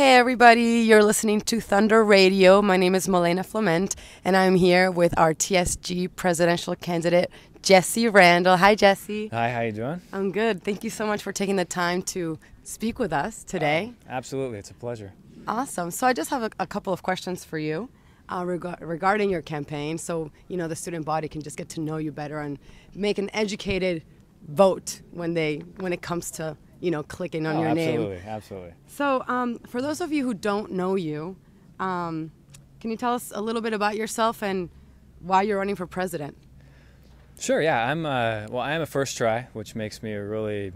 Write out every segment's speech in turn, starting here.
Hey everybody, you're listening to ThunderRadio. My name is Milena Flement, and I'm here with our TSG presidential candidate, Jesse Randall. Hi, Jesse. Hi, how you doing? I'm good. Thank you so much for taking the time to speak with us today. Absolutely, it's a pleasure. Awesome. So I just have a couple of questions for you regarding your campaign, so the student body can just get to know you better and make an educated vote when it comes to clicking on your name. Absolutely. So for those of you who don't know you, can you tell us a little bit about yourself and why you're running for president? Sure, yeah. I am a first try, which makes me a really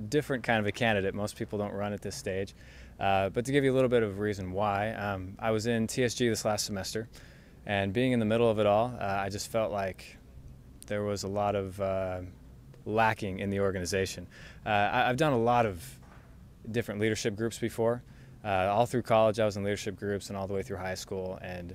different kind of a candidate. Most people don't run at this stage. But to give you a little bit of a reason why, I was in TSG this last semester, and being in the middle of it all, I just felt like there was a lot of lacking in the organization. I've done a lot of different leadership groups before. All through college I was in leadership groups and all the way through high school, and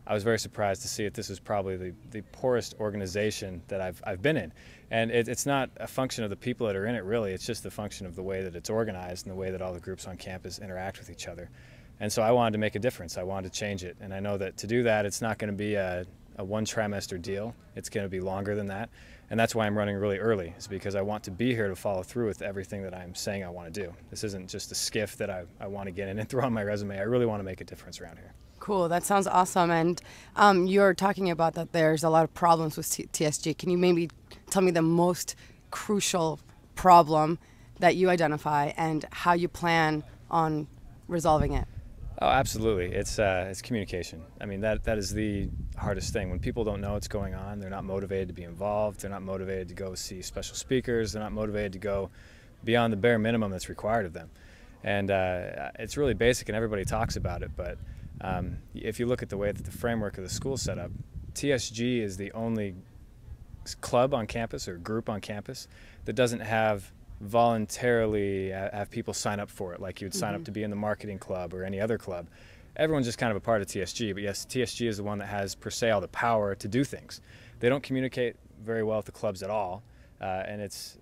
I was very surprised to see that this is probably the poorest organization that I've been in. And it's not a function of the people that are in it, really. It's just the function of the way that it's organized and the way that all the groups on campus interact with each other. And so I wanted to make a difference. I wanted to change it. And I know that to do that, it's not going to be a one-trimester deal. It's going to be longer than that. And that's why I'm running really early, is because I want to be here to follow through with everything that I'm saying I want to do. This isn't just a skiff that I want to get in and throw on my resume. I really want to make a difference around here. Cool, that sounds awesome. And you're talking about that there's a lot of problems with TSG. Can you maybe tell me the most crucial problem that you identify and how you plan on resolving it? Oh, absolutely. It's communication. I mean, that is the hardest thing. When people don't know what's going on, they're not motivated to be involved, they're not motivated to go see special speakers, they're not motivated to go beyond the bare minimum that's required of them. And it's really basic and everybody talks about it, but if you look at the way that the framework of the school is set up, TSG is the only club on campus or group on campus that doesn't have voluntarily have people sign up for it, like you would sign up to be in the marketing club or any other club. Everyone's just kind of a part of TSG, but yes, TSG is the one that has per se all the power to do things. They don't communicate very well with the clubs at all, and it's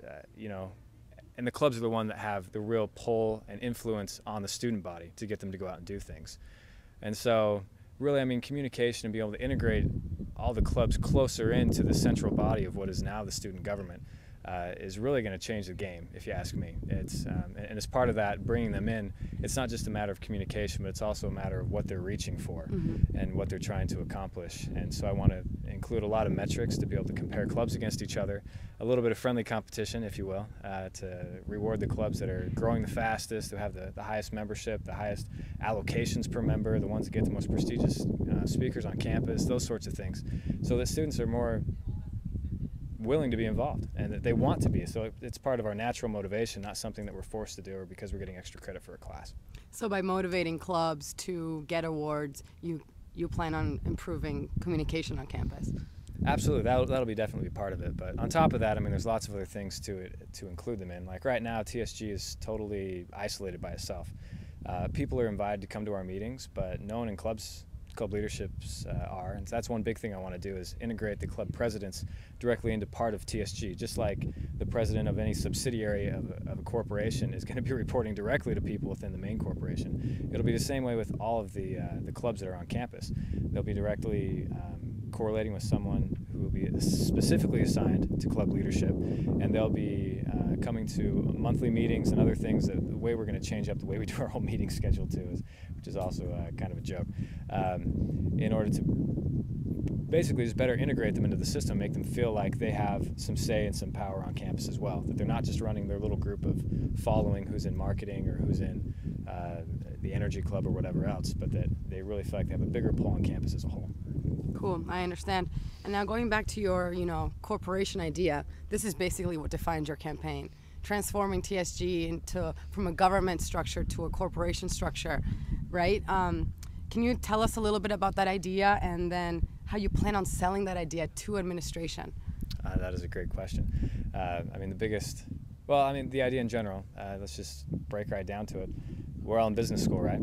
and the clubs are the one that have the real pull and influence on the student body to get them to go out and do things. And so really, I mean, communication and being able to integrate all the clubs closer into the central body of what is now the student government is really going to change the game, if you ask me. It's and as part of that, bringing them in, it's not just a matter of communication, but it's also a matter of what they're reaching for and what they're trying to accomplish. And so I want to include a lot of metrics to be able to compare clubs against each other, a little bit of friendly competition, if you will, to reward the clubs that are growing the fastest, who have the highest membership, the highest allocations per member, the ones that get the most prestigious speakers on campus, those sorts of things, so that students are more willing to be involved and that they want to be. So it's part of our natural motivation, not something that we're forced to do or because we're getting extra credit for a class. So by motivating clubs to get awards, you plan on improving communication on campus? Absolutely, that'll be definitely part of it. But on top of that, I mean, there's lots of other things to include them in. Like right now, TSG is totally isolated by itself. People are invited to come to our meetings, but no one in club leaderships are, and so that's one big thing I want to do, is integrate the club presidents directly into part of TSG, just like the president of any subsidiary of a corporation is going to be reporting directly to people within the main corporation. It'll be the same way with all of the clubs that are on campus. They'll be directly correlating with someone who will be specifically assigned to club leadership, and they'll be coming to monthly meetings and other things. The way we're going to change up the way we do our whole meeting schedule too, which is also kind of a joke, in order to basically just better integrate them into the system, make them feel like they have some say and some power on campus as well, that they're not just running their little group of following who's in marketing or who's in the energy club or whatever else, but that they really feel like they have a bigger pull on campus as a whole. Cool, I understand. And now going back to your, corporation idea, this is basically what defines your campaign, transforming TSG from a government structure to a corporation structure, right? Can you tell us a little bit about that idea and then how you plan on selling that idea to administration? That is a great question. The idea in general, let's just break right down to it. We're all in business school, right?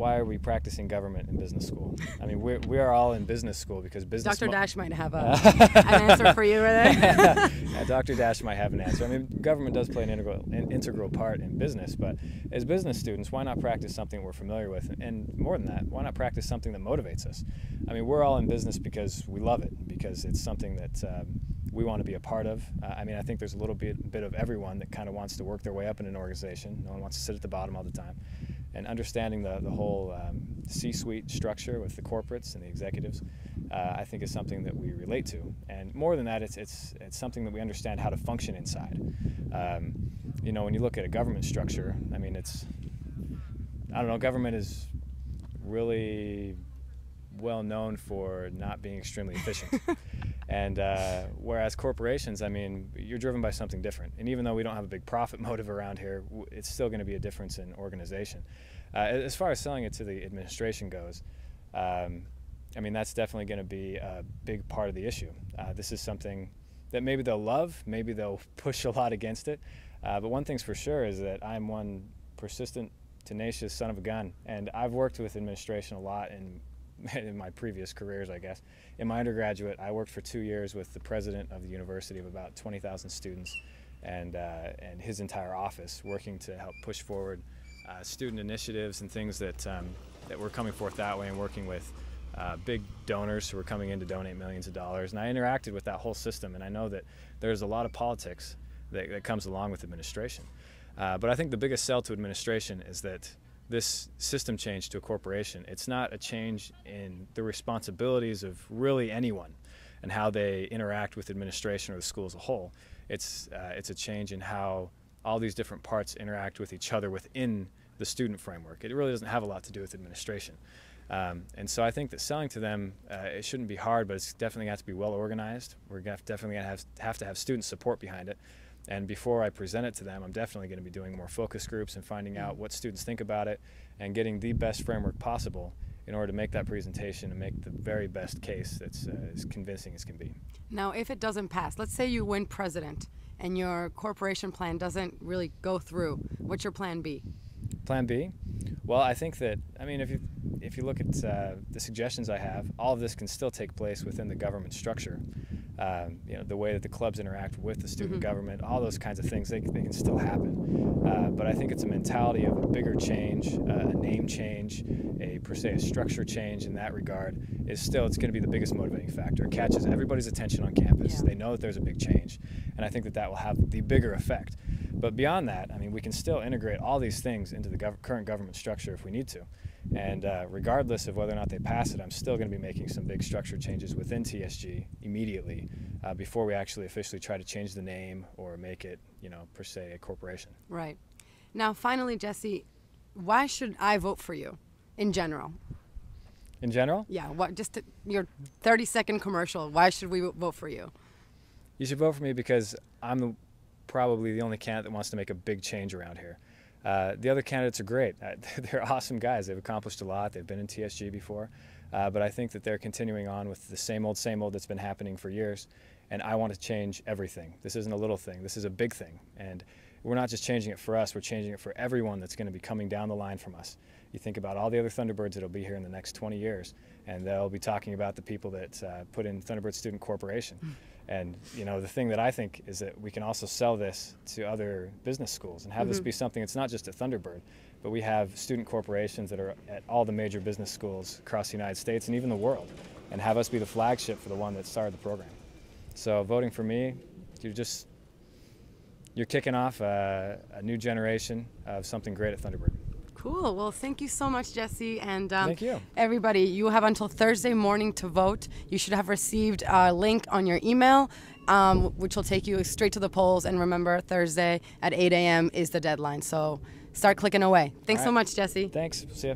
why are we practicing government in business school? I mean, we are all in business school because business. Dr. Dash might have an answer for you right there. Yeah, Dr. Dash might have an answer. I mean, government does play an integral part in business, but as business students, why not practice something we're familiar with? And more than that, why not practice something that motivates us? I mean, we're all in business because we love it, because it's something that we want to be a part of. I mean, I think there's a little bit of everyone that kind of wants to work their way up in an organization. No one wants to sit at the bottom all the time. And understanding the whole C-suite structure with the corporates and the executives, I think is something that we relate to. And more than that, it's something that we understand how to function inside. You know, when you look at a government structure, I mean, I don't know, government is really well known for not being extremely efficient. And whereas corporations, I mean, you're driven by something different. And even though we don't have a big profit motive around here, it's still going to be a difference in organization. As far as selling it to the administration goes, I mean, that's definitely going to be a big part of the issue. This is something that maybe they'll love, maybe they'll push a lot against it. But one thing's for sure is that I'm one persistent, tenacious son of a gun. And I've worked with administration a lot in my previous careers, I guess. In my undergraduate, I worked for 2 years with the president of the university of about 20,000 students and his entire office, working to help push forward student initiatives and things that were coming forth that way, and working with big donors who were coming in to donate millions of dollars. And I interacted with that whole system, and I know that there's a lot of politics that comes along with administration. But I think the biggest sell to administration is that this system change to a corporation, it's not a change in the responsibilities of really anyone and how they interact with administration or the school as a whole. It's a change in how all these different parts interact with each other within the student framework. It really doesn't have a lot to do with administration. And so I think that selling to them, it shouldn't be hard, but it's definitely got to be well organized. We're definitely going to have to have student support behind it. And before I present it to them, I'm definitely going to be doing more focus groups and finding out what students think about it and getting the best framework possible in order to make that presentation and make the very best case that's as convincing as can be. Now, if it doesn't pass, let's say you win president and your corporation plan doesn't really go through, what's your plan B? Plan B? Well, I think that, I mean, if you look at the suggestions I have, all of this can still take place within the government structure. You know, the way that the clubs interact with the student government, all those kinds of things, they can still happen. But I think it's a mentality of a bigger change, a name change, per se a structure change in that regard, it's going to be the biggest motivating factor. It catches everybody's attention on campus. Yeah. They know that there's a big change, and I think that will have the bigger effect. But beyond that, I mean, we can still integrate all these things into the current government structure if we need to. And regardless of whether or not they pass it, I'm still going to be making some big structure changes within TSG immediately before we actually officially try to change the name or make it, you know, per se a corporation. Right. Now, finally, Jesse, why should I vote for you in general? In general? Yeah. Your 30-second commercial. Why should we vote for you? You should vote for me because I'm probably the only candidate that wants to make a big change around here. The other candidates are great. They're awesome guys. They've accomplished a lot. They've been in TSG before. But I think that they're continuing on with the same old that's been happening for years. And I want to change everything. This isn't a little thing. This is a big thing. And we're not just changing it for us. We're changing it for everyone that's going to be coming down the line from us. You think about all the other Thunderbirds that will be here in the next 20 years. And they'll be talking about the people that put in Thunderbird Student Corporation. And, you know, the thing that I think is that we can also sell this to other business schools and have this be something, it's not just a Thunderbird, but we have student corporations that are at all the major business schools across the United States and even the world, and have us be the flagship for the one that started the program. So voting for me, you're kicking off a new generation of something great at Thunderbird. Cool. Well, thank you so much, Jesse. And thank you. Everybody, you have until Thursday morning to vote. You should have received a link on your email, which will take you straight to the polls. And remember, Thursday at 8 a.m. is the deadline. So start clicking away. Thanks so much, Jesse. Thanks. See ya.